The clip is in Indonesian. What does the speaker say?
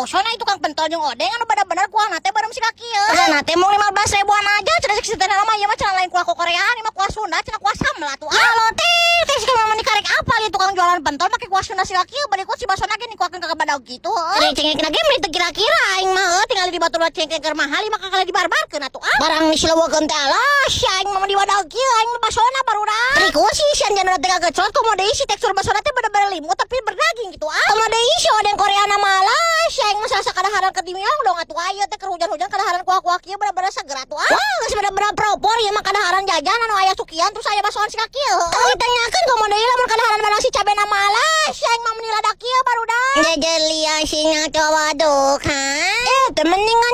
bosona itu kang pentol jeung odeng anu bener-bener kuah nate bareng si kaki ya. Nate mau 15 ribuan aja cenah si teh nama ieu mah cenah lain kuah Korea ini mah kuah Sunda cenah kuah samla tuh. Halo teh si mah karek apa li tukang jualan pentol make kuah Sunda si kaki bari ku si bosona ge dikuahkeun ka badaog kitu. Ari cengek lagi mah teu kira-kira aing mah tinggal di Batur cengek keur mahal mah kakali dibarbarkeun atuh. Barang sileuwekeun teh alah si aing mah di badaog kieu aing mah bosona barudak. Ari ku si sian jangan teh gagecot komo deui si tekstur bosona teh bener-bener limut tapi berdaging gitu. Komo deui si odeng Korea na malah si aing mah sasa kadaharan kedimiang dong atuh aya teh keur hujan-hujan kadaharan kuah-kuah kieu bener-bener seger atuh. Wah geus bener-bener propor ieu mah kadaharan jajan anu aya sukian terus aya basoan si kaki. Teu ditanyakeun komo deui lamun kadaharan barang si cabena malah si aing mah meni ladak kieu barudak. Jajalian si nya coba duk ha. Teu mendingan